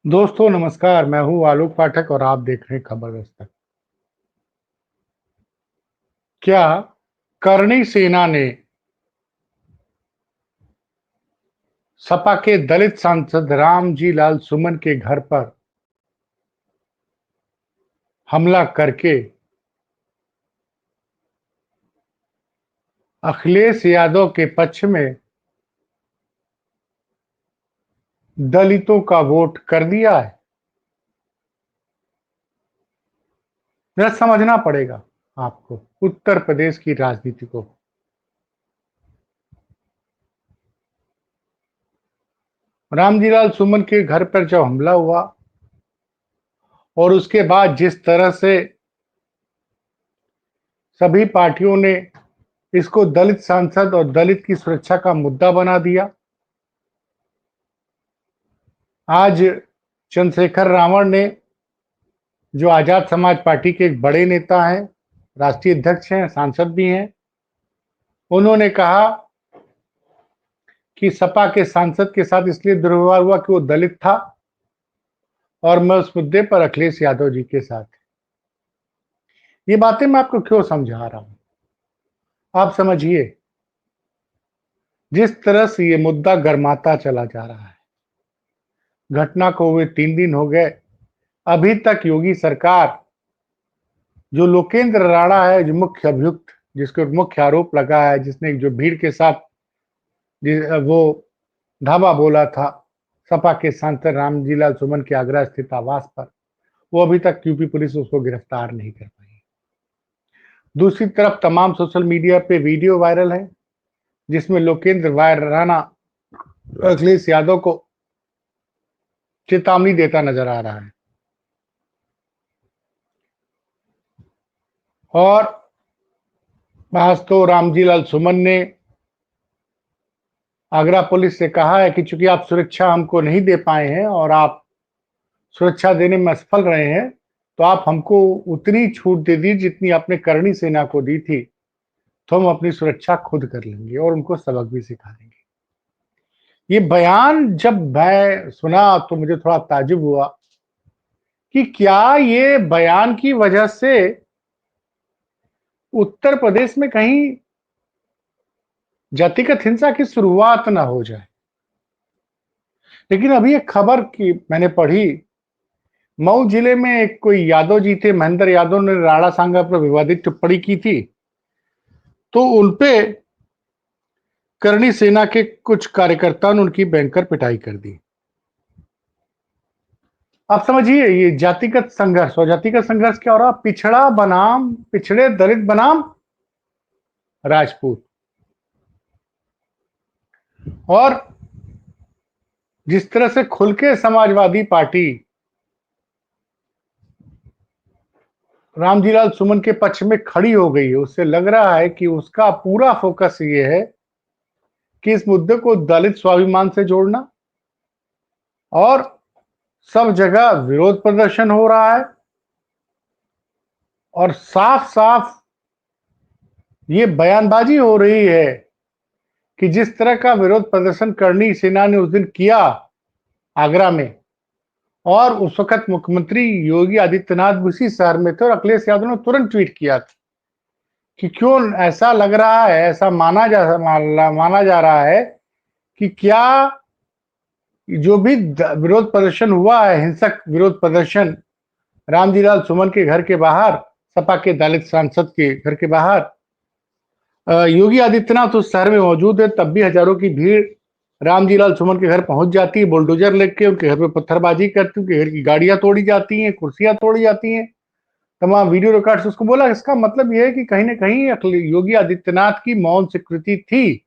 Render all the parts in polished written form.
दोस्तों नमस्कार, मैं हूँ आलोक पाठक और आप देख रहे हैं खबर दस्तक। क्या करणी सेना ने सपा के दलित सांसद रामजी लाल सुमन के घर पर हमला करके अखिलेश यादव के पक्ष में दलितों का वोट कर दिया है? यह समझना पड़ेगा आपको उत्तर प्रदेश की राजनीति को। रामजी लाल सुमन के घर पर जब हमला हुआ और उसके बाद जिस तरह से सभी पार्टियों ने इसको दलित सांसद और दलित की सुरक्षा का मुद्दा बना दिया। आज चंद्रशेखर रावण ने, जो आजाद समाज पार्टी के एक बड़े नेता हैं, राष्ट्रीय अध्यक्ष हैं, सांसद भी हैं, उन्होंने कहा कि सपा के सांसद के साथ इसलिए दुर्व्यवहार हुआ कि वो दलित था और मैं उस मुद्दे पर अखिलेश यादव जी के साथ। ये बातें मैं आपको क्यों समझा रहा हूं, आप समझिए। जिस तरह से ये मुद्दा गर्माता चला जा रहा है, घटना को हुए 3 दिन हो गए, अभी तक योगी सरकार, जो लोकेंद्र राणा है, जो मुख्य अभियुक्त, जिसके मुख्य आरोप लगा है, जिसने जो भीड़ के साथ वो धावा बोला था सपा के सांसद रामजी लाल सुमन के आगरा स्थित आवास पर, वो अभी तक यूपी पुलिस उसको गिरफ्तार नहीं कर पाई। दूसरी तरफ तमाम सोशल मीडिया पे वीडियो वायरल है जिसमें लोकेंद्र राणा अखिलेश यादव को चेतावनी देता नजर आ रहा है और आज तो रामजी लाल सुमन ने आगरा पुलिस से कहा है कि चूंकि आप सुरक्षा हमको नहीं दे पाए हैं और आप सुरक्षा देने में असफल रहे हैं, तो आप हमको उतनी छूट दे दी जितनी आपने करणी सेना को दी थी, तो हम अपनी सुरक्षा खुद कर लेंगे और उनको सबक भी सिखा देंगे। ये बयान जब मैं सुना तो मुझे थोड़ा ताज्जुब हुआ कि क्या ये बयान की वजह से उत्तर प्रदेश में कहीं जातिगत हिंसा की शुरुआत ना हो जाए। लेकिन अभी एक खबर की मैंने पढ़ी, मऊ जिले में एक कोई यादव जी थे, महेंद्र यादव ने राणा सांगा पर विवादित टिप्पणी की थी, तो उनपे करणी सेना के कुछ कार्यकर्ताओं ने उनकी भयंकर पिटाई कर दी। आप समझिए, ये जातिगत संघर्ष, और जातिगत संघर्ष क्या हो रहा, पिछड़ा बनाम पिछड़े, दलित बनाम राजपूत। और जिस तरह से खुल के समाजवादी पार्टी रामजी लाल सुमन के पक्ष में खड़ी हो गई है, उससे लग रहा है कि उसका पूरा फोकस ये है कि इस मुद्दे को दलित स्वाभिमान से जोड़ना, और सब जगह विरोध प्रदर्शन हो रहा है और साफ साफ ये बयानबाजी हो रही है कि जिस तरह का विरोध प्रदर्शन करणी सेना ने उस दिन किया आगरा में, और उस वक्त मुख्यमंत्री योगी आदित्यनाथ भी उसी शहर में थे, और अखिलेश यादव ने तुरंत ट्वीट किया था कि क्यों ऐसा लग रहा है, ऐसा माना जा रहा है कि क्या जो भी विरोध प्रदर्शन हुआ है, हिंसक विरोध प्रदर्शन रामजी लाल सुमन के घर के बाहर, सपा के दलित सांसद के घर के बाहर, योगी आदित्यनाथ उस शहर में मौजूद है, तब भी हजारों की भीड़ रामजी लाल सुमन के घर पहुंच जाती है, बुलडोजर लेके उनके घर पे पत्थरबाजी करती, उनके घर की गाड़ियां तोड़ी जाती हैं, कुर्सियां तोड़ी जाती हैं, तमाम वीडियो रिकॉर्ड्स। उसको बोला, इसका मतलब यह है कि कहीं ना कहीं योगी आदित्यनाथ की मौन स्वीकृति थी।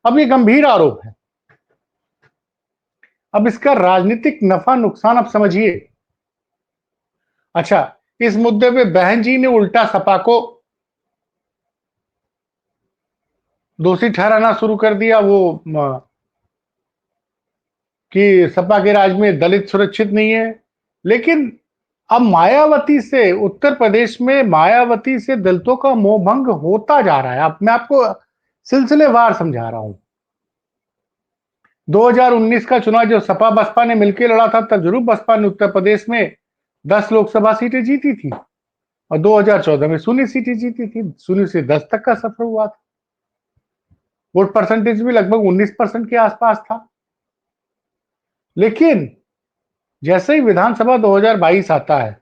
अब ये गंभीर आरोप है, अब इसका राजनीतिक नफा नुकसान आप समझिए। अच्छा, इस मुद्दे पे बहन जी ने उल्टा सपा को दोषी ठहराना शुरू कर दिया, वो कि सपा के राज में दलित सुरक्षित नहीं है। लेकिन अब मायावती से, उत्तर प्रदेश में मायावती से दलितों का मोह भंग होता जा रहा है। अब मैं आपको सिलसिलेवार समझा रहा हूं। 2019 का चुनाव जो सपा बसपा ने मिलकर लड़ा था, तब जरूर बसपा ने उत्तर प्रदेश में 10 लोकसभा सीटें जीती थी और 2014 में 0 सीटें जीती थी। 0 से 10 तक का सफर हुआ था। वोट परसेंटेज भी लगभग 19% के आसपास था। लेकिन जैसे ही विधानसभा 2022 आता है,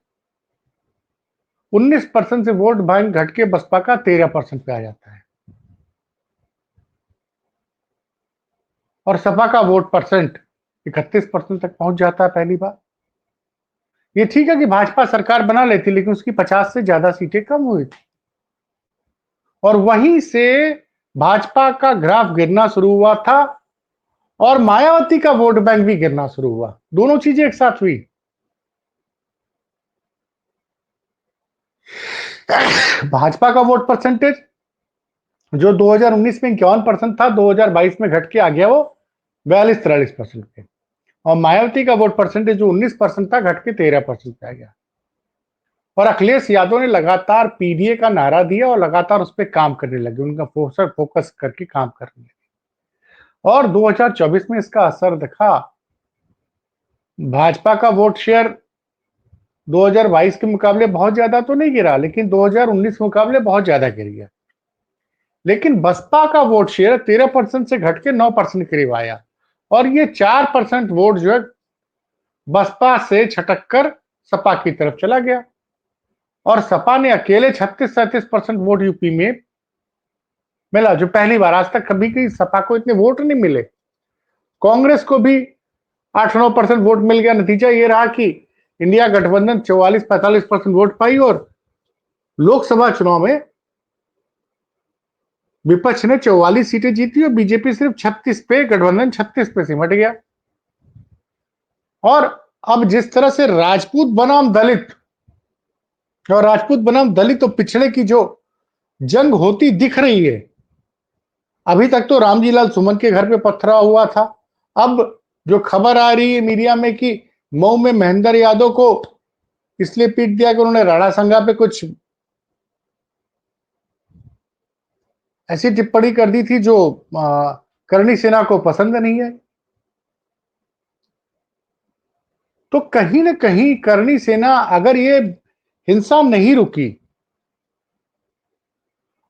19% से वोट बैंक घट के बसपा का 13% पे आ जाता है और सपा का वोट परसेंट 31% तक पहुंच जाता है पहली बार। ये ठीक है कि भाजपा सरकार बना लेती, लेकिन उसकी 50 से ज्यादा सीटें कम हुई थी और वहीं से भाजपा का ग्राफ गिरना शुरू हुआ था और मायावती का वोट बैंक भी गिरना शुरू हुआ। दोनों चीजें एक साथ हुई। भाजपा का वोट परसेंटेज जो 2019 में 51% था, 2022 में घट के आ गया वो 42-43% पे और मायावती का वोट परसेंटेज जो 19% था, घट के 13% पे आ गया। और अखिलेश यादव ने लगातार पीडीए का नारा दिया और लगातार उस पर काम करने लगे, उनका फोकस करके काम करने लगे और 2024 में इसका असर दिखा। भाजपा का वोट शेयर 2022 के मुकाबले बहुत ज्यादा तो नहीं गिरा, लेकिन 2019 के मुकाबले बहुत ज्यादा गिर गया। लेकिन बसपा का वोट शेयर 13% से घट के 9% करीब आया और ये 4% वोट जो है बसपा से छटक कर सपा की तरफ चला गया और सपा ने अकेले 36-37% वोट यूपी में मिला, जो पहली बार। आज तक कभी की सपा को इतने वोट नहीं मिले। कांग्रेस को भी 8-9% वोट मिल गया। नतीजा ये रहा कि इंडिया गठबंधन 44-45% वोट पाई और लोकसभा चुनाव में विपक्ष ने 44 सीटें जीती और बीजेपी सिर्फ 36 पे, गठबंधन 36 पे सिमट गया। और अब जिस तरह से राजपूत बनाम दलित और राजपूत बनाम दलित और पिछड़े की जो जंग होती दिख रही है, अभी तक तो रामजी लाल सुमन के घर पे पथराव हुआ था। अब जो खबर आ रही है मीडिया में कि मऊ में महेंद्र यादव को इसलिए पीट दिया कि उन्होंने राणा संघा पे कुछ ऐसी टिप्पणी कर दी थी जो करणी सेना को पसंद नहीं है। तो कहीं ना कहीं करणी सेना, अगर ये हिंसा नहीं रुकी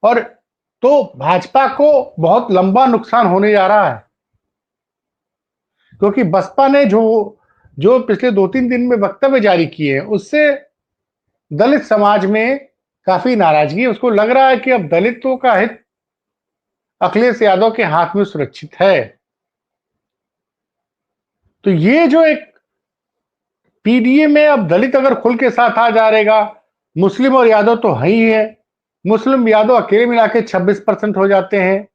और तो भाजपा को बहुत लंबा नुकसान होने जा रहा है, क्योंकि बसपा ने जो जो पिछले 2-3 दिन में वक्तव्य जारी किए हैं, उससे दलित समाज में काफी नाराजगी है। उसको लग रहा है कि अब दलितों का हित अखिलेश यादव के हाथ में सुरक्षित है। तो ये जो एक पीडीए में अब दलित अगर खुल के साथ आ जाएगा, मुस्लिम और यादव तो है ही है, मुस्लिम यादव अकेले मिला के 26% हो जाते हैं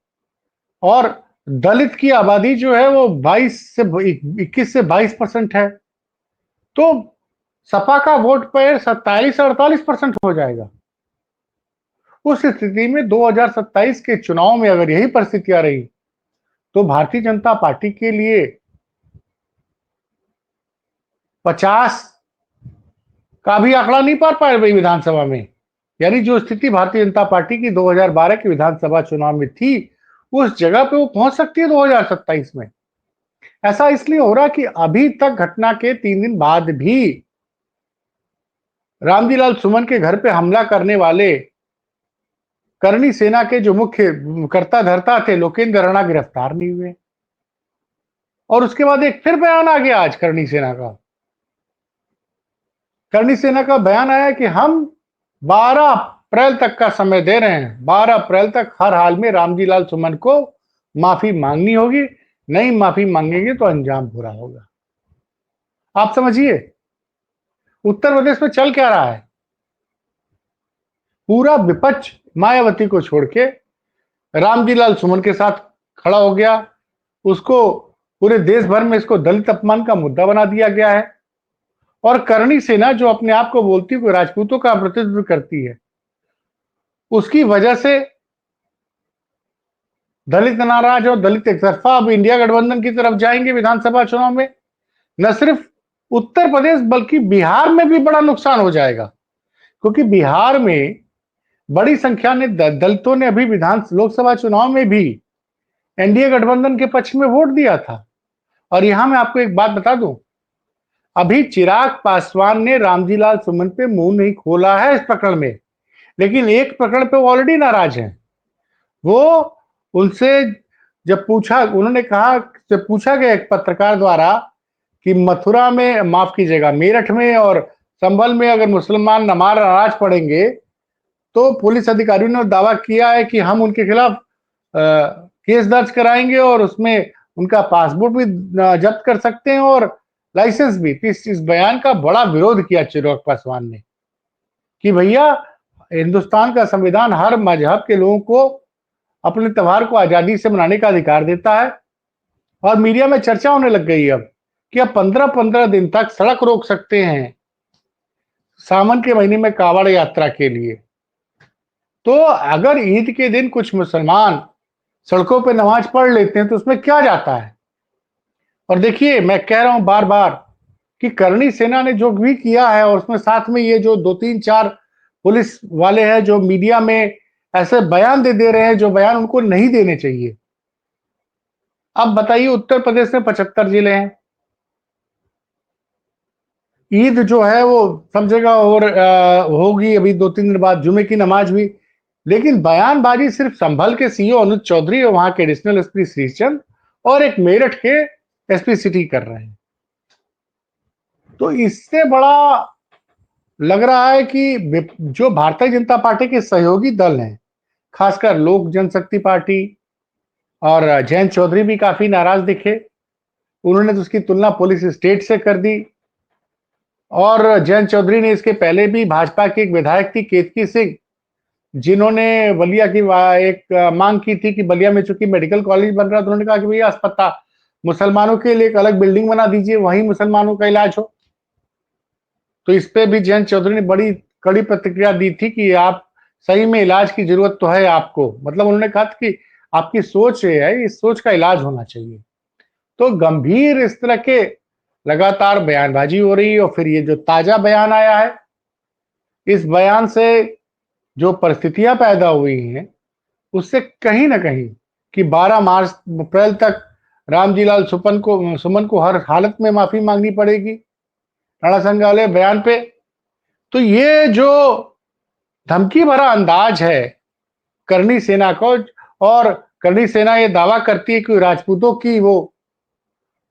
और दलित की आबादी जो है वो 21 से 22% है, तो सपा का वोट पर 47-48% हो जाएगा। उस स्थिति में 2027 के चुनाव में अगर यही परिस्थितियां रही तो भारतीय जनता पार्टी के लिए 50 का भी आंकड़ा नहीं पार पाए भाई विधानसभा में। यानी जो स्थिति भारतीय जनता पार्टी की 2012 के विधानसभा चुनाव में थी, उस जगह पे वो पहुंच सकती है 2027 में। ऐसा इसलिए हो रहा कि अभी तक घटना के 3 दिन बाद भी रामजी लाल सुमन के घर पे हमला करने वाले करणी सेना के जो मुख्य कर्ता धर्ता थे लोकेंद्र राणा गिरफ्तार नहीं हुए और उसके बाद एक फिर बयान आ गया आज करणी सेना का। करणी सेना का बयान आया कि हम 12 अप्रैल तक का समय दे रहे हैं। 12 अप्रैल तक हर हाल में रामजी लाल सुमन को माफी मांगनी होगी, नहीं माफी मांगेंगे तो अंजाम बुरा होगा। आप समझिए उत्तर प्रदेश में चल क्या रहा है। पूरा विपक्ष मायावती को छोड़ के रामजी लाल सुमन के साथ खड़ा हो गया। उसको पूरे देश भर में इसको दलित अपमान का मुद्दा बना दिया गया है और करणी सेना जो अपने आप को बोलती है राजपूतों का प्रतिनिधित्व करती है, उसकी वजह से दलित नाराज और दलित एक तरफा अब इंडिया गठबंधन की तरफ जाएंगे विधानसभा चुनाव में। न सिर्फ उत्तर प्रदेश बल्कि बिहार में भी बड़ा नुकसान हो जाएगा, क्योंकि बिहार में बड़ी संख्या ने दलितों ने अभी लोकसभा चुनाव में भी एनडीए गठबंधन के पक्ष में वोट दिया था। और यहां मैं आपको एक बात बता दूं, अभी चिराग पासवान ने रामजी लाल सुमन पे मुंह नहीं खोला है इस प्रकरण में, लेकिन एक प्रकरण पे वो ऑलरेडी नाराज हैं। वो उनसे जब पूछा, उन्होंने कहा, जब पूछा गया एक पत्रकार द्वारा कि मथुरा में, माफ कीजिएगा, मेरठ में और संभल में अगर मुसलमान नाराज पड़ेंगे तो पुलिस अधिकारियों ने दावा किया है कि हम उनके खिलाफ केस दर्ज कराएंगे और उसमें उनका पासपोर्ट भी जब्त कर सकते हैं और लाइसेंस भी। तो इस बयान का बड़ा विरोध किया चिराग पासवान ने कि भैया, हिंदुस्तान का संविधान हर मजहब के लोगों को अपने त्योहार को आजादी से मनाने का अधिकार देता है। और मीडिया में चर्चा होने लग गई अब कि अब 15-15 दिन तक सड़क रोक सकते हैं सावन के महीने में कावड़ यात्रा के लिए। तो अगर ईद के दिन कुछ मुसलमान सड़कों पे नमाज पढ़ लेते हैं तो उसमें क्या जाता है। और देखिए, मैं कह रहा हूं बार बार कि करणी सेना ने जो भी किया है, और उसमें साथ में ये जो 2-3-4 पुलिस वाले हैं जो मीडिया में ऐसे बयान दे रहे हैं जो बयान उनको नहीं देने चाहिए। अब बताइए, उत्तर प्रदेश में 75 जिले हैं, ईद जो है वो सब जगह और होगी अभी 2-3 दिन बाद, जुमे की नमाज भी। लेकिन बयानबाजी सिर्फ संभल के सीईओ अनुज चौधरी और वहां के एडिशनल एसपी श्रीचंद और एक मेरठ के एसपी सिटी कर रहे हैं। तो इससे बड़ा लग रहा है कि जो भारतीय जनता पार्टी के सहयोगी दल हैं, खासकर लोक जनशक्ति पार्टी और जयंत चौधरी भी काफी नाराज दिखे। उन्होंने तो उसकी तुलना पुलिस स्टेट से कर दी। और जयंत चौधरी ने इसके पहले भी भाजपा की एक विधायक थी केतकी सिंह, जिन्होंने बलिया की एक मांग की थी कि बलिया में चूंकि मेडिकल कॉलेज बन रहा है तो उन्होंने कहा कि भैया अस्पताल मुसलमानों के लिए एक अलग बिल्डिंग बना दीजिए, वहीं मुसलमानों का इलाज हो। तो इस पे भी जयंत चौधरी ने बड़ी कड़ी प्रतिक्रिया दी थी कि आप सही में इलाज की जरूरत तो है आपको, मतलब उन्होंने कहा था कि आपकी सोच ये है, इस सोच का इलाज होना चाहिए। तो गंभीर इस तरह के लगातार बयानबाजी हो रही है। और फिर ये जो ताजा बयान आया है, इस बयान से जो परिस्थितियां पैदा हुई हैं उससे कहीं ना कहीं कि 12 मार्च अप्रैल तक रामजी लाल सुमन को हर हालत में माफी मांगनी पड़ेगी राणा संग्रहालय बयान पे। तो ये जो धमकी भरा अंदाज है करनी सेना को, और करनी सेना ये दावा करती है कि राजपूतों की वो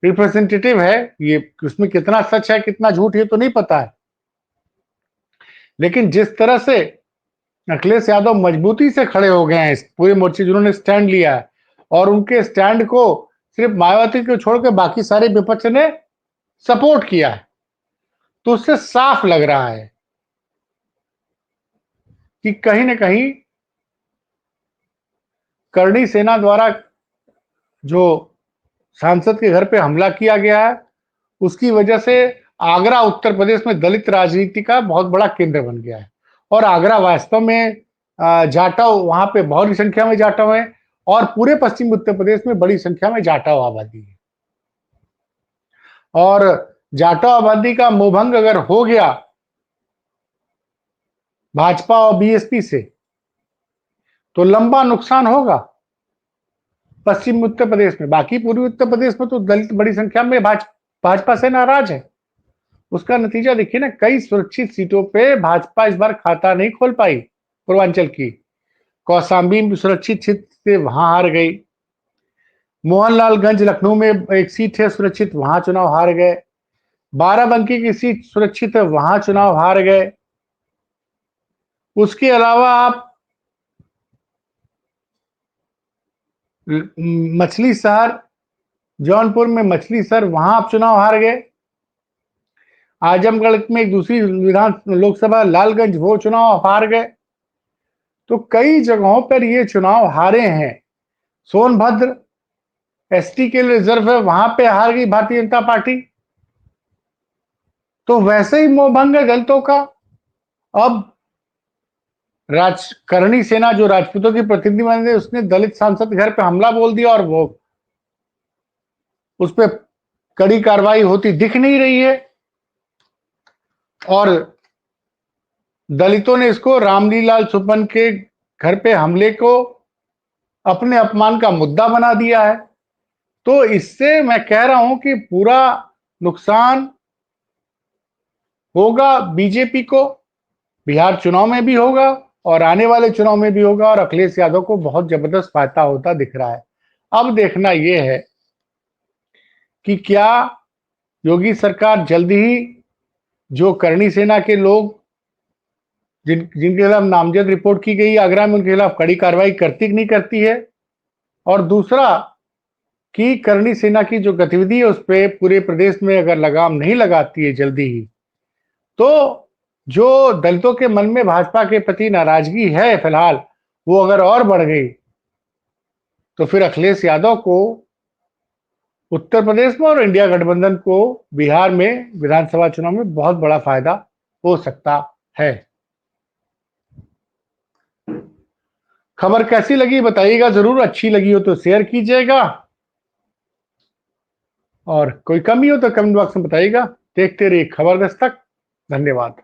रिप्रेजेंटेटिव है, ये उसमें कितना सच है कितना झूठ ये तो नहीं पता है। लेकिन जिस तरह से अखिलेश यादव मजबूती से खड़े हो गए हैं इस पूरे मोर्चे, जिन्होंने स्टैंड लिया है, और उनके स्टैंड को सिर्फ मायावती को छोड़ के बाकी सारे विपक्ष ने सपोर्ट किया है, तो उससे साफ लग रहा है कि कहीं ना कहीं करणी सेना द्वारा जो सांसद के घर पे हमला किया गया है उसकी वजह से आगरा उत्तर प्रदेश में दलित राजनीति का बहुत बड़ा केंद्र बन गया है। और आगरा वास्तव में जाटव वहां पे बहुत संख्या में जाटव है, और पूरे पश्चिम उत्तर प्रदेश में बड़ी संख्या में जाटव आबादी है। और जाटव आबादी का मोहभंग अगर हो गया भाजपा और बीएसपी से तो लंबा नुकसान होगा पश्चिम उत्तर प्रदेश में। बाकी पूर्वी उत्तर प्रदेश में तो दलित बड़ी संख्या में भाजपा से नाराज है। उसका नतीजा देखिए ना, कई सुरक्षित सीटों पे भाजपा इस बार खाता नहीं खोल पाई। पूर्वांचल की कौशाम्बी सुरक्षित सीट से वहां हार गई, मोहनलालगंज लखनऊ में एक सीट है सुरक्षित, वहां चुनाव हार गए, बाराबंकी की सीट सुरक्षित है वहां चुनाव हार गए। उसके अलावा आप मछली शहर, जौनपुर में मछली शहर, वहां आप चुनाव हार गए। आजमगढ़ में एक दूसरी विधान लोकसभा लालगंज, वो चुनाव आप हार गए। तो कई जगहों पर ये चुनाव हारे हैं। सोनभद्र एसटी के लिए रिजर्व है, वहां पे हार गई भारतीय जनता पार्टी। तो वैसे ही मोहभंग है दलितों का। अब करणी सेना जो राजपूतों की प्रतिनिधि बने, उसने दलित सांसद के घर पे हमला बोल दिया, और वो उस पर कड़ी कार्रवाई होती दिख नहीं रही है। और दलितों ने इसको रामलीलाल सुमन के घर पे हमले को अपने अपमान का मुद्दा बना दिया है। तो इससे मैं कह रहा हूं कि पूरा नुकसान होगा बीजेपी को, बिहार चुनाव में भी होगा और आने वाले चुनाव में भी होगा, और अखिलेश यादव को बहुत जबरदस्त फायदा होता दिख रहा है। अब देखना यह है कि क्या योगी सरकार जल्द ही जो करणी सेना के लोग जिनके खिलाफ नामजद रिपोर्ट की गई आगरा में, उनके खिलाफ कड़ी कार्रवाई करती कि नहीं करती है, और दूसरा कि करणी सेना की जो गतिविधि है उस पर पूरे प्रदेश में अगर लगाम नहीं लगाती है जल्दी ही, तो जो दलितों के मन में भाजपा के प्रति नाराजगी है फिलहाल, वो अगर और बढ़ गई तो फिर अखिलेश यादव को उत्तर प्रदेश में और इंडिया गठबंधन को बिहार में विधानसभा चुनाव में बहुत बड़ा फायदा हो सकता है। खबर कैसी लगी बताइएगा जरूर, अच्छी लगी हो तो शेयर कीजिएगा, और कोई कमी हो तो कमेंट बॉक्स में बताइएगा। देखते रहिए खबर दस्तक। धन्यवाद।